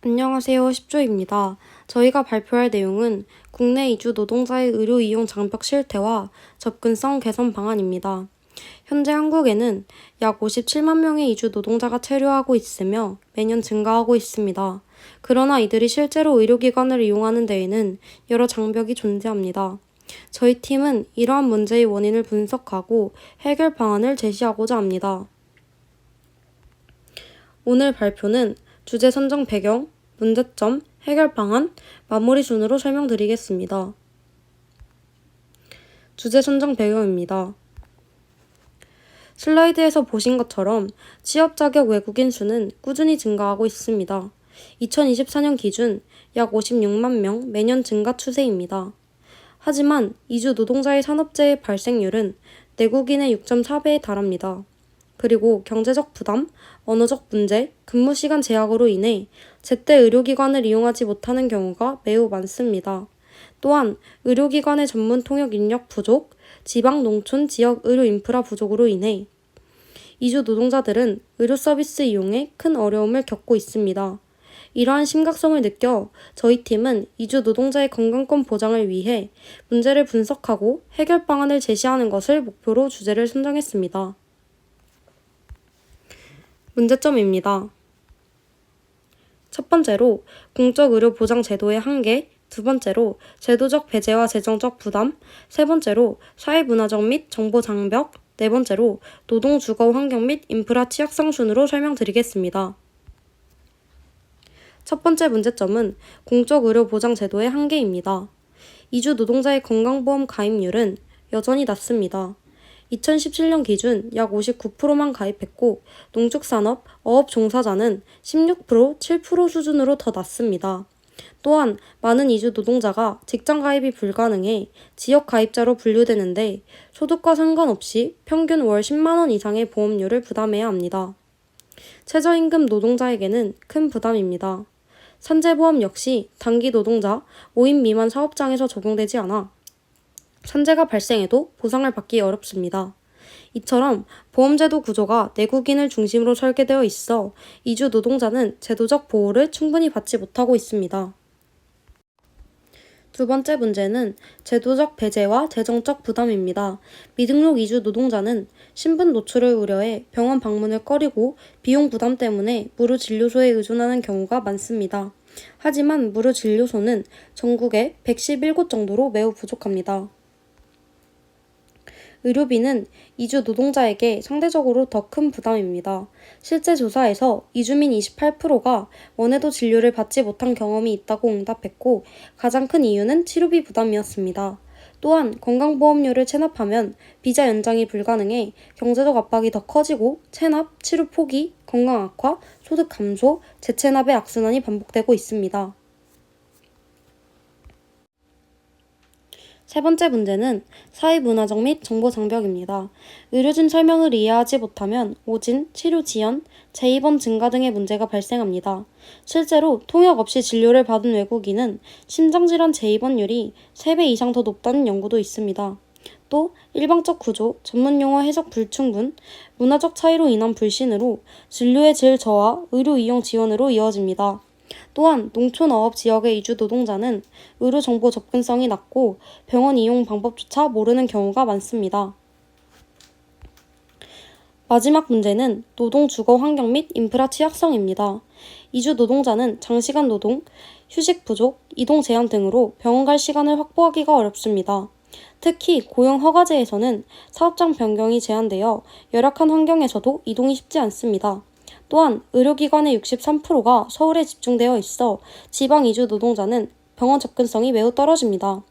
안녕하세요. 10조입니다. 저희가 발표할 내용은 국내 이주 노동자의 의료 이용 장벽 실태와 접근성 개선 방안입니다. 현재 한국에는 약 57만 명의 이주 노동자가 체류하고 있으며 매년 증가하고 있습니다. 그러나 이들이 실제로 의료기관을 이용하는 데에는 여러 장벽이 존재합니다. 저희 팀은 이러한 문제의 원인을 분석하고 해결 방안을 제시하고자 합니다. 오늘 발표는 주제 선정 배경, 문제점, 해결 방안, 마무리 순으로 설명드리겠습니다. 주제 선정 배경입니다. 슬라이드에서 보신 것처럼 취업 자격 외국인 수는 꾸준히 증가하고 있습니다. 2024년 기준 약 56만 명 매년 증가 추세입니다. 하지만 이주 노동자의 산업재해 발생률은 내국인의 6.4배에 달합니다. 그리고 경제적 부담, 언어적 문제, 근무 시간 제약으로 인해 제때 의료기관을 이용하지 못하는 경우가 매우 많습니다. 또한 의료기관의 전문 통역 인력 부족, 지방 농촌 지역 의료 인프라 부족으로 인해 이주 노동자들은 의료 서비스 이용에 큰 어려움을 겪고 있습니다. 이러한 심각성을 느껴 저희 팀은 이주 노동자의 건강권 보장을 위해 문제를 분석하고 해결 방안을 제시하는 것을 목표로 주제를 선정했습니다. 문제점입니다. 첫 번째로 공적의료보장제도의 한계, 두 번째로 제도적 배제와 재정적 부담, 세 번째로 사회문화적 및 정보 장벽, 네 번째로 노동주거 환경 및 인프라 취약성 순으로 설명드리겠습니다. 첫 번째 문제점은 공적의료보장제도의 한계입니다. 이주 노동자의 건강보험 가입률은 여전히 낮습니다. 2017년 기준 약 59%만 가입했고 농축산업, 어업 종사자는 16%, 7% 수준으로 더 낮습니다. 또한 많은 이주 노동자가 직장 가입이 불가능해 지역 가입자로 분류되는데 소득과 상관없이 평균 월 10만 원 이상의 보험료를 부담해야 합니다. 최저임금 노동자에게는 큰 부담입니다. 산재보험 역시 단기 노동자, 5인 미만 사업장에서 적용되지 않아 산재가 발생해도 보상을 받기 어렵습니다. 이처럼 보험제도 구조가 내국인을 중심으로 설계되어 있어 이주 노동자는 제도적 보호를 충분히 받지 못하고 있습니다. 두 번째 문제는 제도적 배제와 재정적 부담입니다. 미등록 이주 노동자는 신분 노출을 우려해 병원 방문을 꺼리고 비용 부담 때문에 무료 진료소에 의존하는 경우가 많습니다. 하지만 무료 진료소는 전국에 111곳 정도로 매우 부족합니다. 의료비는 이주 노동자에게 상대적으로 더 큰 부담입니다. 실제 조사에서 이주민 28%가 원해도 진료를 받지 못한 경험이 있다고 응답했고 가장 큰 이유는 치료비 부담이었습니다. 또한 건강보험료를 체납하면 비자 연장이 불가능해 경제적 압박이 더 커지고 체납, 치료 포기, 건강 악화, 소득 감소, 재체납의 악순환이 반복되고 있습니다. 세 번째 문제는 사회문화적 및 정보 장벽입니다. 의료진 설명을 이해하지 못하면 오진, 치료 지연, 재입원 증가 등의 문제가 발생합니다. 실제로 통역 없이 진료를 받은 외국인은 심장질환 재입원율이 3배 이상 더 높다는 연구도 있습니다. 또 일방적 구조, 전문용어 해석 불충분, 문화적 차이로 인한 불신으로 진료의 질 저하, 의료 이용 지원으로 이어집니다. 또한 농촌어업 지역의 이주 노동자는 의료정보 접근성이 낮고 병원 이용 방법조차 모르는 경우가 많습니다. 마지막 문제는 노동 주거 환경 및 인프라 취약성입니다. 이주 노동자는 장시간 노동, 휴식 부족, 이동 제한 등으로 병원 갈 시간을 확보하기가 어렵습니다. 특히 고용 허가제에서는 사업장 변경이 제한되어 열악한 환경에서도 이동이 쉽지 않습니다. 또한 의료기관의 63%가 서울에 집중되어 있어 지방 이주 노동자는 병원 접근성이 매우 떨어집니다.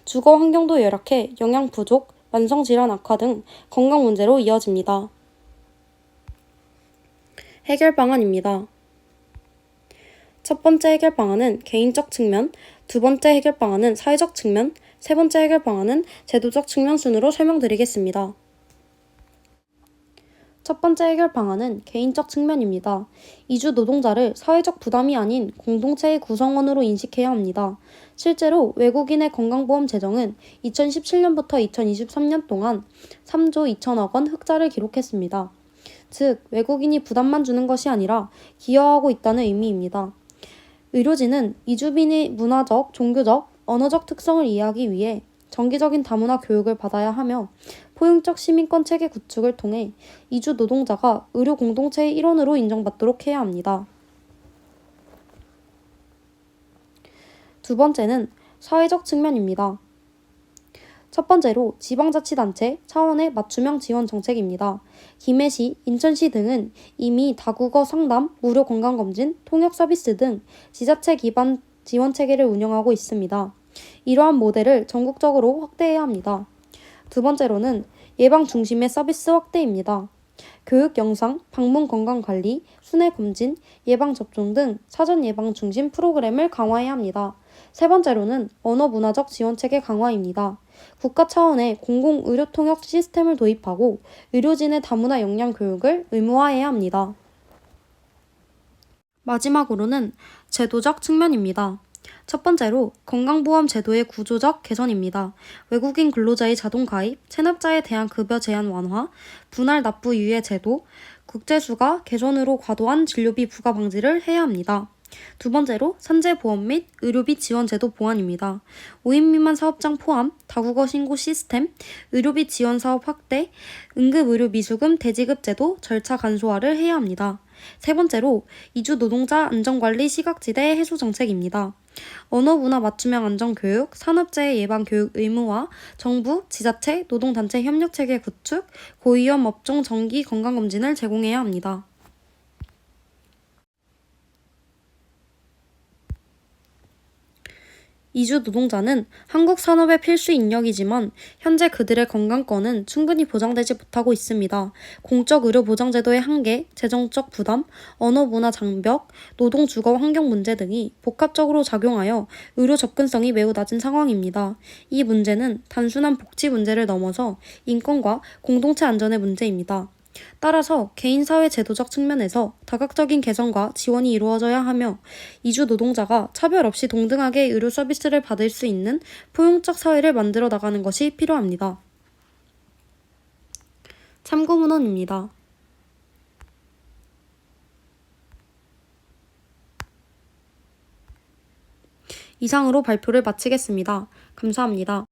주거 환경도 열악해 영양 부족, 만성질환 악화 등 건강 문제로 이어집니다. 해결 방안입니다. 첫 번째 해결 방안은 개인적 측면, 두 번째 해결 방안은 사회적 측면, 세 번째 해결 방안은 제도적 측면 순으로 설명드리겠습니다. 첫 번째 해결 방안은 개인적 측면입니다. 이주 노동자를 사회적 부담이 아닌 공동체의 구성원으로 인식해야 합니다. 실제로 외국인의 건강보험 재정은 2017년부터 2023년 동안 3조 2천억 원 흑자를 기록했습니다. 즉, 외국인이 부담만 주는 것이 아니라 기여하고 있다는 의미입니다. 의료진은 이주민의 문화적, 종교적, 언어적 특성을 이해하기 위해 정기적인 다문화 교육을 받아야 하며 포용적 시민권 체계 구축을 통해 이주 노동자가 의료 공동체의 일원으로 인정받도록 해야 합니다. 두 번째는 사회적 측면입니다. 첫 번째로 지방자치단체 차원의 맞춤형 지원 정책입니다. 김해시, 인천시 등은 이미 다국어 상담, 무료 건강검진, 통역 서비스 등 지자체 기반 지원 체계를 운영하고 있습니다. 이러한 모델을 전국적으로 확대해야 합니다. 두 번째로는 예방 중심의 서비스 확대입니다. 교육 영상, 방문 건강관리, 순회 검진, 예방접종 등 사전 예방 중심 프로그램을 강화해야 합니다. 세 번째로는 언어 문화적 지원체계 강화입니다. 국가 차원의 공공의료통역 시스템을 도입하고 의료진의 다문화 역량 교육을 의무화해야 합니다. 마지막으로는 제도적 측면입니다. 첫 번째로 건강보험 제도의 구조적 개선입니다. 외국인 근로자의 자동 가입, 체납자에 대한 급여 제한 완화, 분할 납부 유예 제도, 국제수가 개선으로 과도한 진료비 부과 방지를 해야 합니다. 두 번째로 산재보험 및 의료비 지원 제도 보완입니다. 5인 미만 사업장 포함, 다국어 신고 시스템, 의료비 지원 사업 확대, 응급의료미수금 대지급 제도 절차 간소화를 해야 합니다. 세 번째로 이주 노동자 안전관리 시각지대 해소 정책입니다. 언어 문화 맞춤형 안전교육, 산업재해 예방 교육 의무화, 정부, 지자체, 노동단체 협력체계 구축, 고위험 업종 정기 건강검진을 제공해야 합니다. 이주 노동자는 한국 산업의 필수 인력이지만 현재 그들의 건강권은 충분히 보장되지 못하고 있습니다. 공적 의료 보장제도의 한계, 재정적 부담, 언어 문화 장벽, 노동 주거 환경 문제 등이 복합적으로 작용하여 의료 접근성이 매우 낮은 상황입니다. 이 문제는 단순한 복지 문제를 넘어서 인권과 공동체 안전의 문제입니다. 따라서 개인사회 제도적 측면에서 다각적인 개선과 지원이 이루어져야 하며 이주 노동자가 차별 없이 동등하게 의료 서비스를 받을 수 있는 포용적 사회를 만들어 나가는 것이 필요합니다. 참고문헌입니다. 이상으로 발표를 마치겠습니다. 감사합니다.